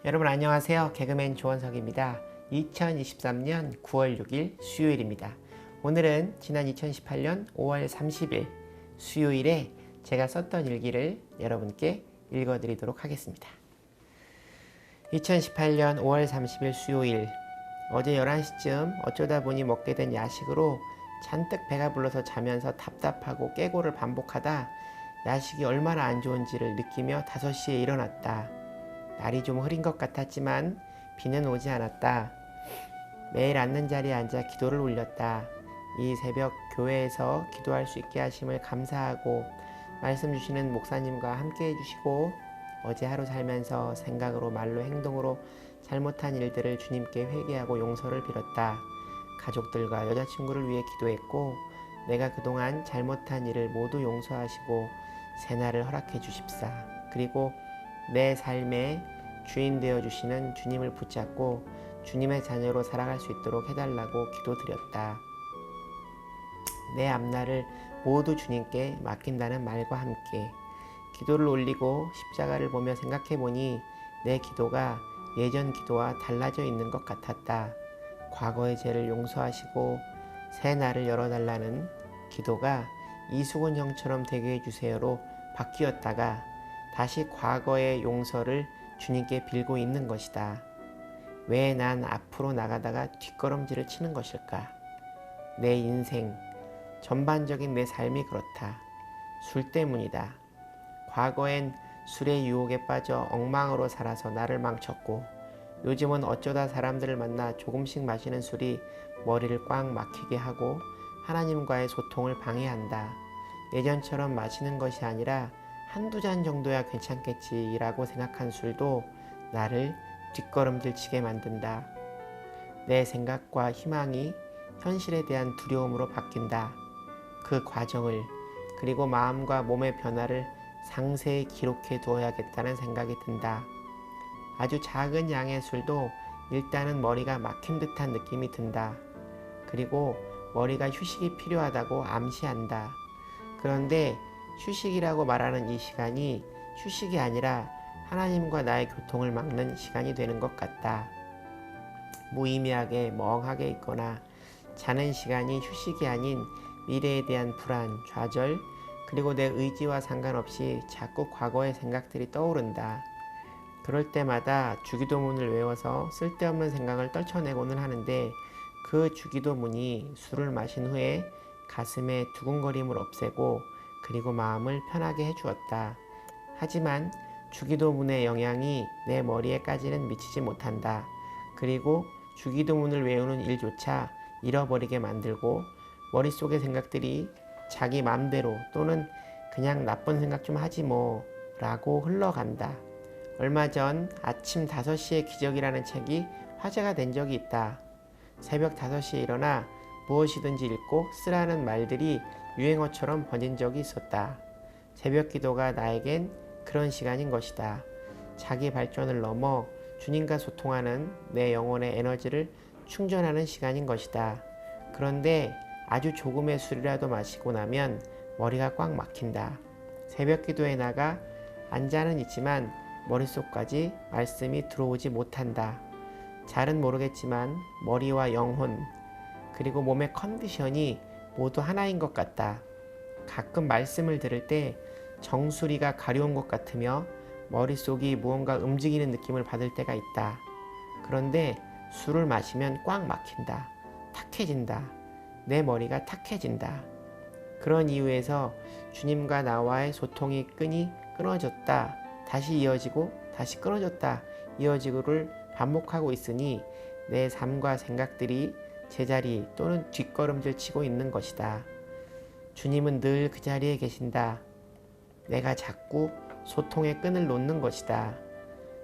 여러분 안녕하세요. 개그맨 조원석입니다. 2023년 9월 6일 수요일입니다. 오늘은 지난 2018년 5월 30일 수요일에 제가 썼던 일기를 여러분께 읽어드리도록 하겠습니다. 2018년 5월 30일 수요일, 어제 11시쯤 어쩌다 보니 먹게 된 야식으로 잔뜩 배가 불러서 자면서 답답하고 깨고를 반복하다 야식이 얼마나 안 좋은지를 느끼며 5시에 일어났다. 날이 좀 흐린 것 같았지만 비는 오지 않았다. 매일 앉는 자리에 앉아 기도를 올렸다. 이 새벽 교회에서 기도할 수 있게 하심을 감사하고 말씀 주시는 목사님과 함께 해주시고 어제 하루 살면서 생각으로 말로 행동으로 잘못한 일들을 주님께 회개하고 용서를 빌었다. 가족들과 여자친구를 위해 기도했고 내가 그동안 잘못한 일을 모두 용서하시고 새날을 허락해 주십사. 그리고 내 삶의 주인 되어주시는 주님을 붙잡고 주님의 자녀로 살아갈 수 있도록 해달라고 기도드렸다. 내 앞날을 모두 주님께 맡긴다는 말과 함께 기도를 올리고 십자가를 보며 생각해보니 내 기도가 예전 기도와 달라져 있는 것 같았다. 과거의 죄를 용서하시고 새 날을 열어달라는 기도가 이수근 형처럼 되게 해주세요로 바뀌었다가 다시 과거의 용서를 주님께 빌고 있는 것이다. 왜 난 앞으로 나가다가 뒷걸음질을 치는 것일까? 내 인생, 전반적인 내 삶이 그렇다. 술 때문이다. 과거엔 술의 유혹에 빠져 엉망으로 살아서 나를 망쳤고 요즘은 어쩌다 사람들을 만나 조금씩 마시는 술이 머리를 꽉 막히게 하고 하나님과의 소통을 방해한다. 예전처럼 마시는 것이 아니라 한두 잔 정도야 괜찮겠지라고 생각한 술도 나를 뒷걸음질 치게 만든다. 내 생각과 희망이 현실에 대한 두려움으로 바뀐다. 그 과정을 그리고 마음과 몸의 변화를 상세히 기록해 두어야겠다는 생각이 든다. 아주 작은 양의 술도 일단은 머리가 막힌 듯한 느낌이 든다. 그리고 머리가 휴식이 필요하다고 암시한다. 그런데 휴식이라고 말하는 이 시간이 휴식이 아니라 하나님과 나의 교통을 막는 시간이 되는 것 같다. 무의미하게 멍하게 있거나 자는 시간이 휴식이 아닌 미래에 대한 불안, 좌절, 그리고 내 의지와 상관없이 자꾸 과거의 생각들이 떠오른다. 그럴 때마다 주기도문을 외워서 쓸데없는 생각을 떨쳐내고는 하는데 그 주기도문이 술을 마신 후에 가슴의 두근거림을 없애고 그리고 마음을 편하게 해주었다. 하지만 주기도문의 영향이 내 머리에까지는 미치지 못한다. 그리고 주기도문을 외우는 일조차 잃어버리게 만들고 머릿속의 생각들이 자기 맘대로 또는 그냥 나쁜 생각 좀 하지 뭐 라고 흘러간다. 얼마 전 아침 5시의 기적이라는 책이 화제가 된 적이 있다. 새벽 5시에 일어나 무엇이든지 읽고 쓰라는 말들이 유행어처럼 번진 적이 있었다. 새벽 기도가 나에겐 그런 시간인 것이다. 자기 발전을 넘어 주님과 소통하는 내 영혼의 에너지를 충전하는 시간인 것이다. 그런데 아주 조금의 술이라도 마시고 나면 머리가 꽉 막힌다. 새벽 기도에 나가 앉아는 있지만 머릿속까지 말씀이 들어오지 못한다. 잘은 모르겠지만 머리와 영혼 그리고 몸의 컨디션이 모두 하나인 것 같다. 가끔 말씀을 들을 때 정수리가 가려운 것 같으며 머릿속이 무언가 움직이는 느낌을 받을 때가 있다. 그런데 술을 마시면 꽉 막힌다. 탁해진다. 내 머리가 탁해진다. 그런 이유에서 주님과 나와의 소통의 끈이 끊어졌다. 다시 이어지고 다시 끊어졌다. 이어지고를 반복하고 있으니 내 삶과 생각들이 제자리 또는 뒷걸음질 치고 있는 것이다. 주님은 늘 그 자리에 계신다. 내가 자꾸 소통의 끈을 놓는 것이다.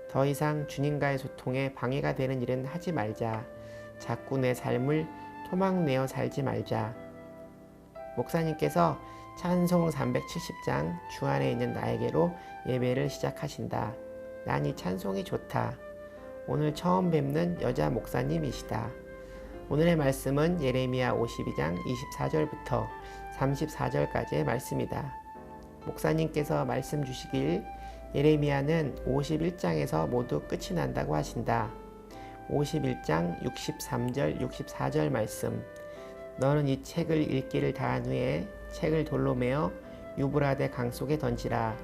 더 이상 주님과의 소통에 방해가 되는 일은 하지 말자. 자꾸 내 삶을 토막내어 살지 말자. 목사님께서 찬송 370장 주 안에 있는 나에게로 예배를 시작하신다. 난 이 찬송이 좋다. 오늘 처음 뵙는 여자 목사님이시다. 오늘의 말씀은 예레미야 52장 24절부터 34절까지의 말씀이다. 목사님께서 말씀 주시길 예레미야는 51장에서 모두 끝이 난다고 하신다. 51장 63절 64절 말씀. 너는 이 책을 읽기를 다한 후에 책을 돌로 메어 유브라데 강 속에 던지라.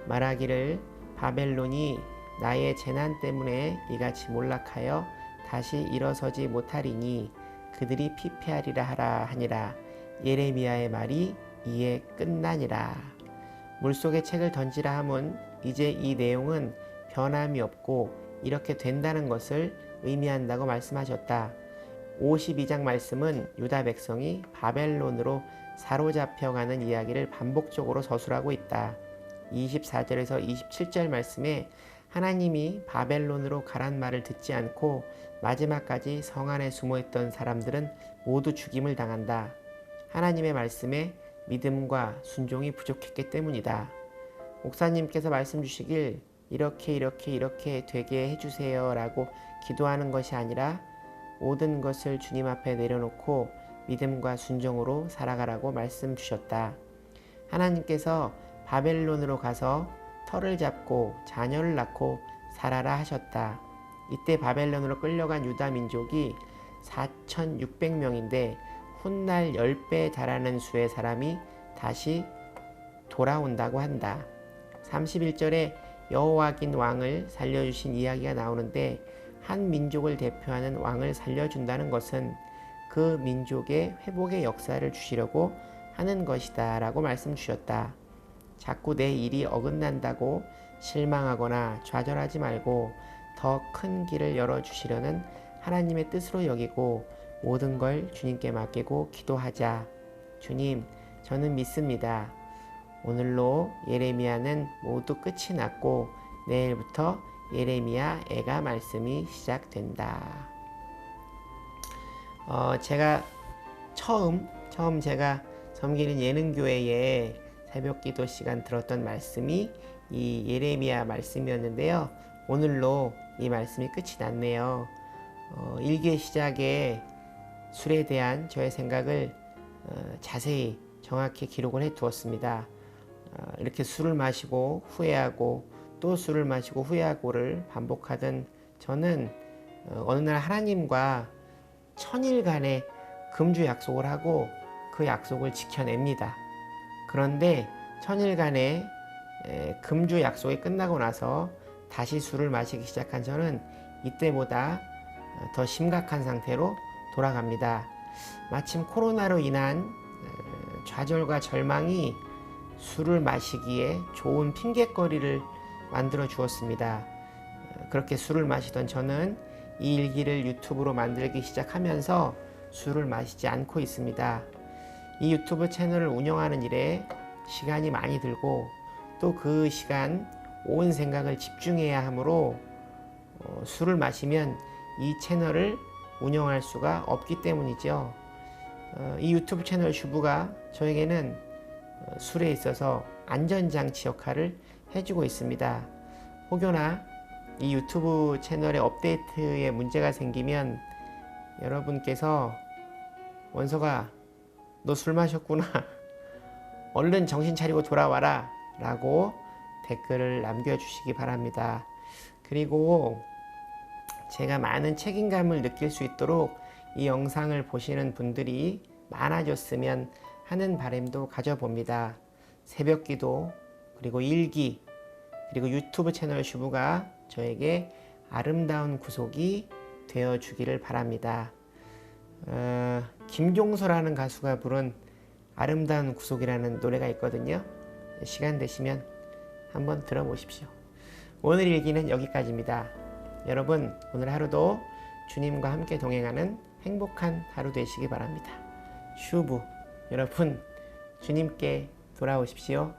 말하기를 바벨론이 나의 재난 때문에 이같이 몰락하여 다시 일어서지 못하리니 그들이 피폐하리라 하라 하니라. 예레미야의 말이 이에 끝나니라. 물속에 책을 던지라 함은 이제 이 내용은 변함이 없고 이렇게 된다는 것을 의미한다고 말씀하셨다. 52장 말씀은 유다 백성이 바벨론으로 사로잡혀가는 이야기를 반복적으로 서술하고 있다. 24절에서 27절 말씀에 하나님이 바벨론으로 가란 말을 듣지 않고 마지막까지 성 안에 숨어있던 사람들은 모두 죽임을 당한다. 하나님의 말씀에 믿음과 순종이 부족했기 때문이다. 목사님께서 말씀 주시길 이렇게 되게 해주세요 라고 기도하는 것이 아니라 모든 것을 주님 앞에 내려놓고 믿음과 순종으로 살아가라고 말씀 주셨다. 하나님께서 바벨론으로 가서 터를 잡고 자녀를 낳고 살아라 하셨다. 이때 바벨론으로 끌려간 유다 민족이 4,600명인데 훗날 10배에 달하는 수의 사람이 다시 돌아온다고 한다. 31절에 여호와긴 왕을 살려주신 이야기가 나오는데 한 민족을 대표하는 왕을 살려준다는 것은 그 민족의 회복의 역사를 주시려고 하는 것이다 라고 말씀 주셨다. 자꾸 내 일이 어긋난다고 실망하거나 좌절하지 말고 더 큰 길을 열어주시려는 하나님의 뜻으로 여기고 모든 걸 주님께 맡기고 기도하자. 주님, 저는 믿습니다. 오늘로 예레미야는 모두 끝이 났고 내일부터 예레미야 애가 말씀이 시작된다. 제가 처음 제가 섬기는 예능교회에 새벽기도 시간 들었던 말씀이 이 예레미야 말씀이었는데요. 오늘로 이 말씀이 끝이 났네요. 일기의 시작에 술에 대한 저의 생각을 자세히 정확히 기록을 해 두었습니다. 이렇게 술을 마시고 후회하고 또 술을 마시고 후회하고를 반복하던 저는 어느 날 하나님과 천일간의 금주 약속을 하고 그 약속을 지켜냅니다. 그런데 천일간의 금주 약속이 끝나고 나서 다시 술을 마시기 시작한 저는 이때보다 더 심각한 상태로 돌아갑니다. 마침 코로나로 인한 좌절과 절망이 술을 마시기에 좋은 핑곗거리를 만들어 주었습니다. 그렇게 술을 마시던 저는 이 일기를 유튜브로 만들기 시작하면서 술을 마시지 않고 있습니다. 이 유튜브 채널을 운영하는 일에 시간이 많이 들고 또 그 시간 온 생각을 집중해야 하므로 술을 마시면 이 채널을 운영할 수가 없기 때문이죠. 이 유튜브 채널 주부가 저에게는 술에 있어서 안전장치 역할을 해주고 있습니다. 혹여나 이 유튜브 채널의 업데이트에 문제가 생기면 여러분께서 원서가 너 술 마셨구나 얼른 정신 차리고 돌아와라 라고 댓글을 남겨주시기 바랍니다. 그리고 제가 많은 책임감을 느낄 수 있도록 이 영상을 보시는 분들이 많아졌으면 하는 바람도 가져봅니다. 새벽기도 그리고 일기 그리고 유튜브 채널 주부가 저에게 아름다운 구속이 되어주기를 바랍니다. 김종서라는 가수가 부른 아름다운 구속이라는 노래가 있거든요. 시간 되시면 한번 들어보십시오. 오늘 일기는 여기까지입니다. 여러분 오늘 하루도 주님과 함께 동행하는 행복한 하루 되시기 바랍니다. 슈브 여러분 주님께 돌아오십시오.